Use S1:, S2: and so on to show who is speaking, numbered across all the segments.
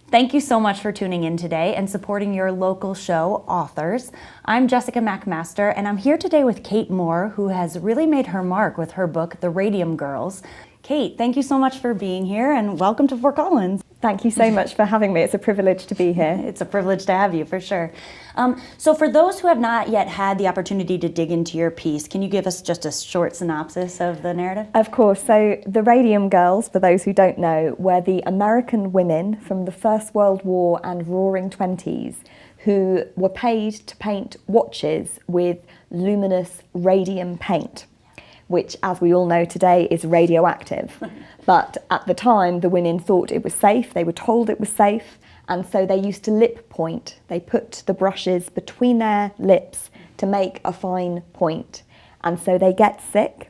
S1: Thank you so much for tuning in today and supporting your local show, Authors. I'm Jessica McMaster, and I'm here today with Kate Moore, who has really made her mark with her book, The Radium Girls. Kate, thank you so much for being here, and welcome to Fort Collins.
S2: Thank you so much for having me. It's a privilege to be here.
S1: It's a privilege to have you, for sure. So for those who have not yet had the opportunity to dig into your piece, can you give us just a short synopsis of the narrative?
S2: Of course. So the Radium Girls, for those who don't know, were the American women from the First World War and Roaring Twenties who were paid to paint watches with luminous radium paint, which, as we all know today, is radioactive. But at the time, the women thought it was safe, they were told it was safe, and so they used to lip point. They put the brushes between their lips to make a fine point. And so they get sick,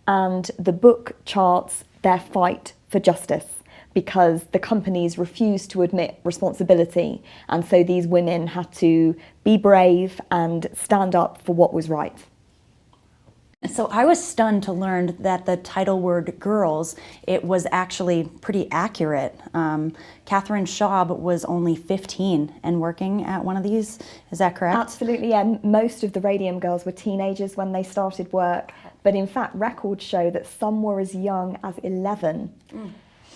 S2: and the book charts their fight for justice because the companies refused to admit responsibility. And so these women had to be brave and stand up for what was right.
S1: So I was stunned to learn that the title word girls, it was actually pretty accurate. Catherine Schaub was only 15 and working at one of these. Is that correct?
S2: Absolutely, yeah. Most of the Radium Girls were teenagers when they started work, but in fact records show that some were as young as 11.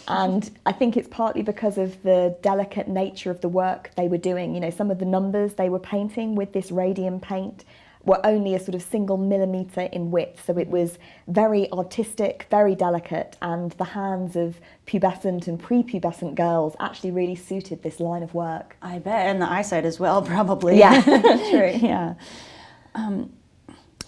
S2: And I think it's partly because of the delicate nature of the work they were doing. You know, some of the numbers they were painting with this radium paint were only a sort of single millimetre in width, so it was very artistic, very delicate, and the hands of pubescent and prepubescent girls actually really suited this line of work.
S1: I bet, and the eyesight as well, probably.
S2: Yeah, true.
S1: Yeah.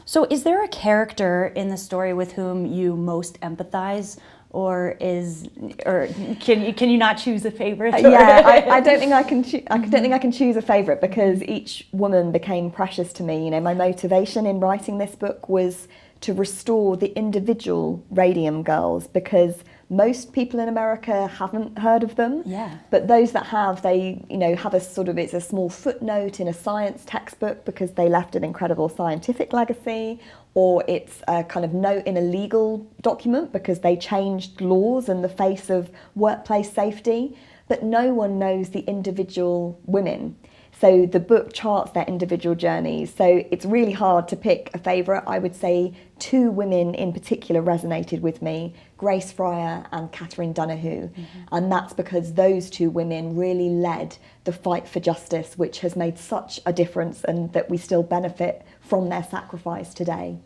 S1: So is there a character in the story with whom you most empathize? Or can you not choose a favorite?
S2: Yeah, I don't think I can. I don't think I can choose a favourite because each woman became precious to me. You know, my motivation in writing this book was to restore the individual Radium Girls because most people in America haven't heard of them.
S1: Yeah.
S2: But those that have, they have a sort of, it's a small footnote in a science textbook because they left an incredible scientific legacy, or it's a kind of note in a legal document because they changed laws in the face of workplace safety. But no one knows the individual women. So the book charts their individual journeys. So it's really hard to pick a favourite. I would say two women in particular resonated with me, Grace Fryer and Catherine Donahue. And that's because those two women really led the fight for justice, which has made such a difference and that we still benefit from their sacrifice today.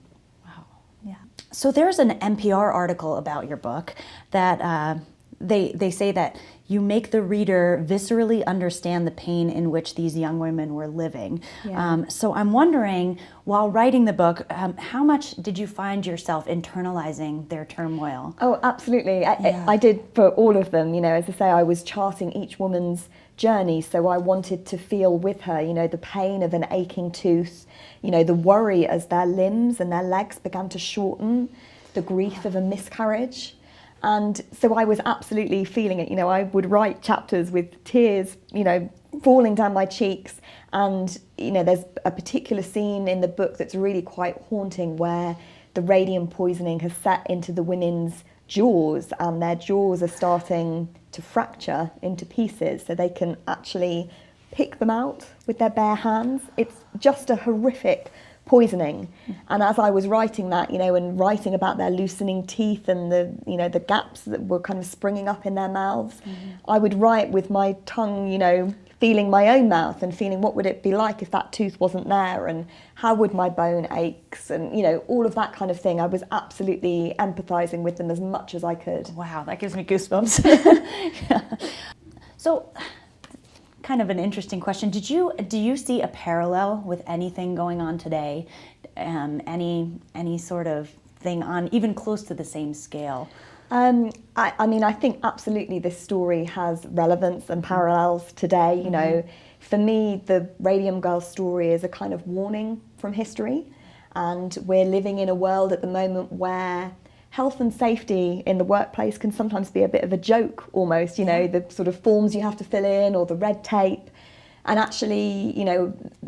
S1: Wow, yeah. So there's an NPR article about your book that they say that you make the reader viscerally understand the pain in which these young women were living.
S2: Yeah.
S1: So I'm wondering, while writing the book, how much did you find yourself internalizing their turmoil?
S2: Oh, absolutely. I did for all of them. You know, as I say, I was charting each woman's journey, so I wanted to feel with her, the pain of an aching tooth, the worry as their limbs and their legs began to shorten, the grief of a miscarriage. And so I was absolutely feeling it. I would write chapters with tears, falling down my cheeks. And, there's a particular scene in the book that's really quite haunting where the radium poisoning has set into the women's jaws and their jaws are starting to fracture into pieces so they can actually pick them out with their bare hands. It's just a horrific poisoning. And as I was writing that, and writing about their loosening teeth and the gaps that were kind of springing up in their mouths, I would write with my tongue, feeling my own mouth and feeling what would it be like if that tooth wasn't there and how would my bone aches and, all of that kind of thing. I was absolutely empathizing with them as much as I could.
S1: Wow, that gives me goosebumps. Yeah. So, kind of an interesting question. Do you see a parallel with anything going on today? Any sort of thing on even close to the same scale?
S2: I think absolutely this story has relevance and parallels today. For me, the Radium Girls story is a kind of warning from history, and we're living in a world at the moment where health and safety in the workplace can sometimes be a bit of a joke almost, the sort of forms you have to fill in or the red tape. And actually,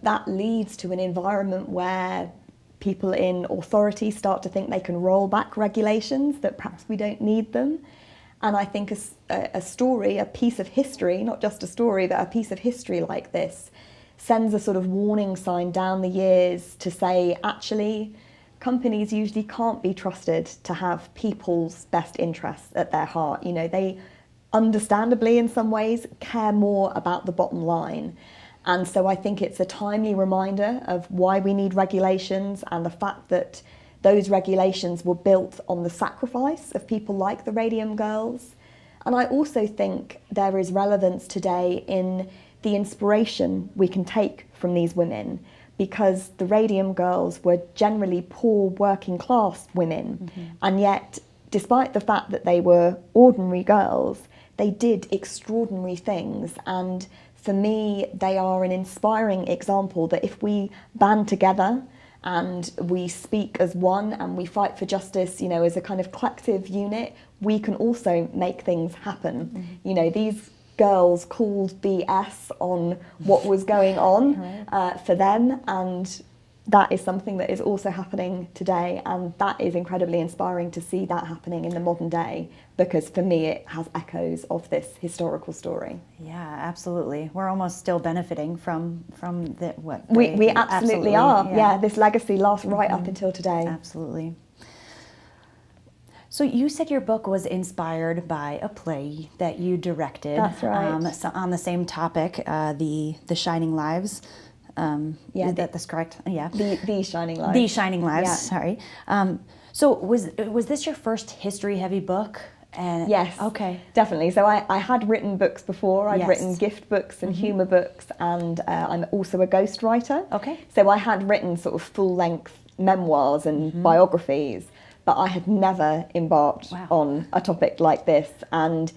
S2: that leads to an environment where people in authority start to think they can roll back regulations, that perhaps we don't need them. And I think a story, a piece of history, not just a story, but a piece of history like this sends a sort of warning sign down the years to say, actually, companies usually can't be trusted to have people's best interests at their heart. You know, they understandably in some ways care more about the bottom line. And so I think it's a timely reminder of why we need regulations and the fact that those regulations were built on the sacrifice of people like the Radium girls. And I also think there is relevance today in the inspiration we can take from these women, because the Radium girls were generally poor working class women. And yet, despite the fact that they were ordinary girls, they did extraordinary things. And for me, they are an inspiring example that if we band together and we speak as one and we fight for justice, you know, as a kind of collective unit, we can also make things happen. You know, these girls called BS on what was going on for them, and that is something that is also happening today, and that is incredibly inspiring to see that happening in the modern day, because for me it has echoes of this historical story.
S1: Yeah, absolutely. We're almost still benefiting from what
S2: we absolutely are.
S1: Yeah.
S2: Yeah, this legacy lasts right up until today.
S1: Absolutely. So you said your book was inspired by a play that you directed.
S2: That's right.
S1: So on the same topic, the Shining Lives.
S2: Yeah,
S1: that's correct. Yeah.
S2: The Shining Lives.
S1: The Shining Lives.
S2: Yeah.
S1: Sorry. So was this your first history-heavy book? And
S2: yes.
S1: Okay.
S2: Definitely. So I had written books before. I'd
S1: Yes.
S2: written gift books and humour books, and I'm also a ghostwriter.
S1: Okay.
S2: So I had written sort of full-length memoirs and biographies, but I had never embarked on a topic like this, and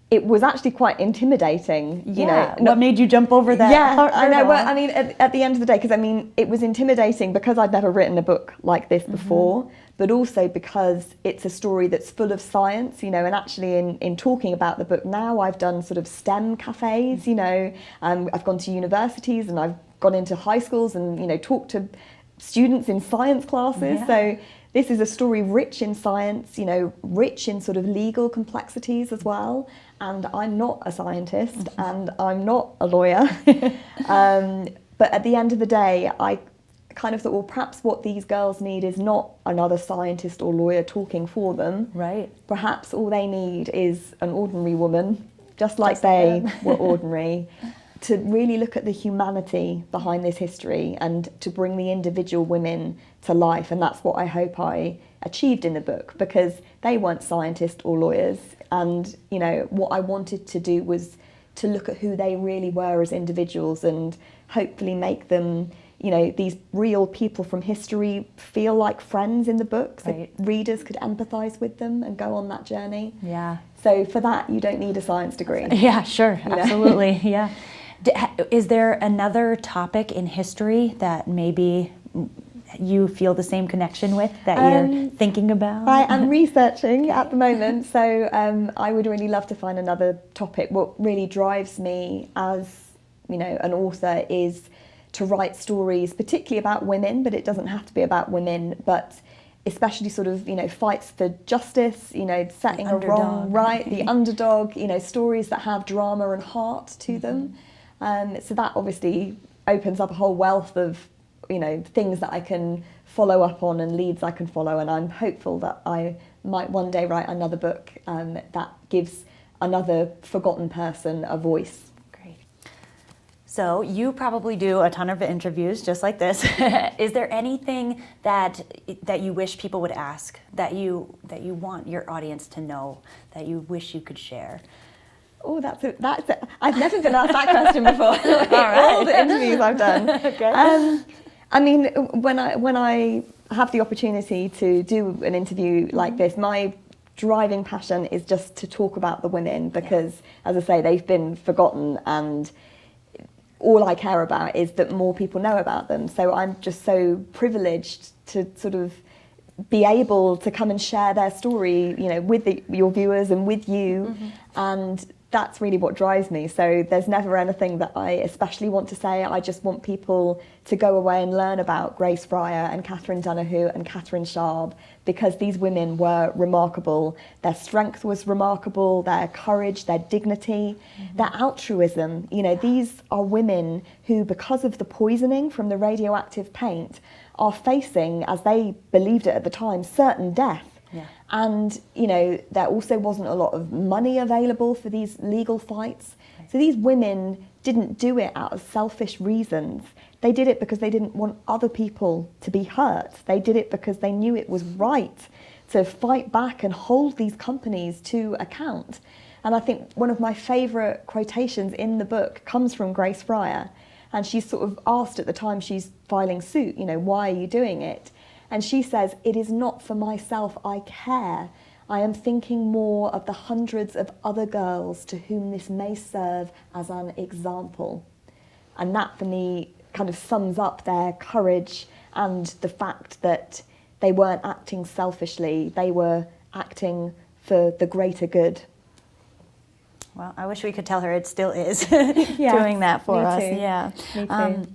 S2: it was actually quite intimidating. You know,
S1: what made you jump over that?
S2: Yeah, I know. Well, I mean, at the end of the day, because I mean, it was intimidating because I'd never written a book like this before, but also because it's a story that's full of science, you know, and actually in talking about the book now, I've done sort of STEM cafes, you know, I've gone to universities and I've gone into high schools and, you know, talked to students in science classes. So this is a story rich in science, you know, rich in sort of legal complexities as well. And I'm not a scientist and I'm not a lawyer. But at the end of the day, I kind of thought, well, perhaps what these girls need is not another scientist or lawyer talking for them.
S1: Right.
S2: Perhaps all they need is an ordinary woman, just like they were ordinary, to really look at the humanity behind this history and to bring the individual women to life. And that's what I hope I achieved in the book, because they weren't scientists or lawyers. And, you know, what I wanted to do was to look at who they really were as individuals and hopefully make them, you know, these real people from history feel like friends in the book, so readers could empathise with them and go on that journey.
S1: Yeah.
S2: So for that, you don't need a science degree.
S1: Yeah, sure, absolutely, yeah. Is there another topic in history that maybe you feel the same connection with, that you're thinking about?
S2: I am researching at the moment, so I would really love to find another topic. What really drives me as, you know, an author is to write stories, particularly about women, but it doesn't have to be about women, but especially sort of, you know, fights for justice, you know, setting a wrong right, the underdog, you know, stories that have drama and heart to them. So that obviously opens up a whole wealth of, you know, things that I can follow up on and leads I can follow, and I'm hopeful that I might one day write another book that gives another forgotten person a voice.
S1: Great. So you probably do a ton of interviews just like this. Is there anything that you wish people would ask, that you want your audience to know, that you wish you could share?
S2: Oh, that's it. I've never been asked that question before. All the interviews I've done. Okay. I mean, when I have the opportunity to do an interview like this, my driving passion is just to talk about the women, because, as I say, they've been forgotten, and all I care about is that more people know about them. So I'm just so privileged to sort of be able to come and share their story, you know, with your viewers and with you, and that's really what drives me. So there's never anything that I especially want to say. I just want people to go away and learn about Grace Fryer and Catherine Donahue and Catherine Sharp, because these women were remarkable. Their strength was remarkable, their courage, their dignity, their altruism. You know, these are women who, because of the poisoning from the radioactive paint, are facing, as they believed it at the time, certain death.
S1: Yeah.
S2: And, you know, there also wasn't a lot of money available for these legal fights. Right. So these women didn't do it out of selfish reasons. They did it because they didn't want other people to be hurt. They did it because they knew it was right to fight back and hold these companies to account. And I think one of my favourite quotations in the book comes from Grace Fryer. And she's sort of asked at the time she's filing suit, you know, why are you doing it? And she says, "It is not for myself I care. I am thinking more of the hundreds of other girls to whom this may serve as an example." And that, for me, kind of sums up their courage and the fact that they weren't acting selfishly. They were acting for the greater good.
S1: Well, I wish we could tell her it still is doing that for us.
S2: Too.
S1: Yeah,
S2: me too.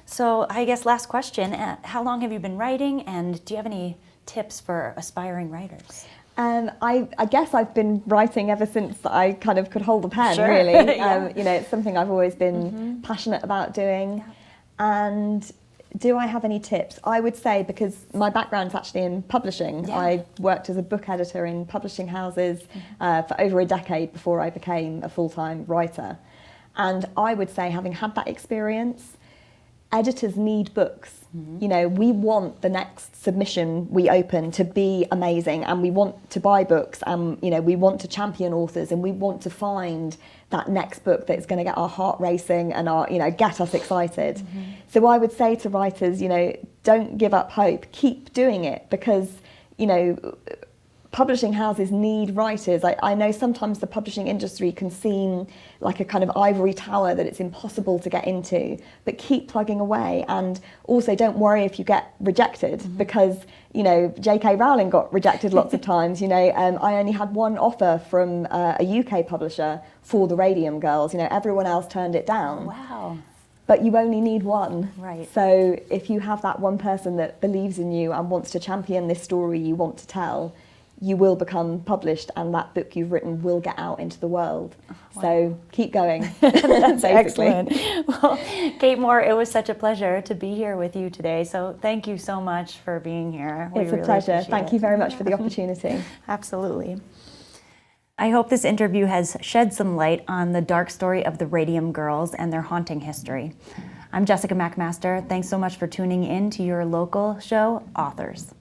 S1: So I guess last question, how long have you been writing, and do you have any tips for aspiring writers?
S2: I guess I've been writing ever since I kind of could hold a pen,
S1: Sure.
S2: really.
S1: Yeah.
S2: You know, it's something I've always been passionate about doing.
S1: Yeah.
S2: And do I have any tips? I would say, because my background's actually in publishing,
S1: Yeah.
S2: I worked as a book editor in publishing houses for over a decade before I became a full-time writer. And I would say, having had that experience, editors need books. You know, we want the next submission we open to be amazing, and we want to buy books, and, you know, we want to champion authors, and we want to find that next book that's going to get our heart racing and our, you know, get us excited. So I would say to writers, you know, don't give up hope. Keep doing it, because, you know, publishing houses need writers. I know sometimes the publishing industry can seem like a kind of ivory tower that it's impossible to get into, but keep plugging away. And also, don't worry if you get rejected, because, you know, J.K. Rowling got rejected lots of times. You know, I only had one offer from a UK publisher for the Radium girls. You know, everyone else turned it down.
S1: Wow.
S2: But you only need one.
S1: Right.
S2: So if you have that one person that believes in you and wants to champion this story you want to tell, you will become published, and that book you've written will get out into the world. Wow. So keep going.
S1: That's excellent. Well, Kate Moore, it was such a pleasure to be here with you today. So thank you so much for being here.
S2: It's a pleasure. Thank you very much for the opportunity.
S1: Absolutely. I hope this interview has shed some light on the dark story of the Radium girls and their haunting history. I'm Jessica McMaster. Thanks so much for tuning in to your local show, Authors.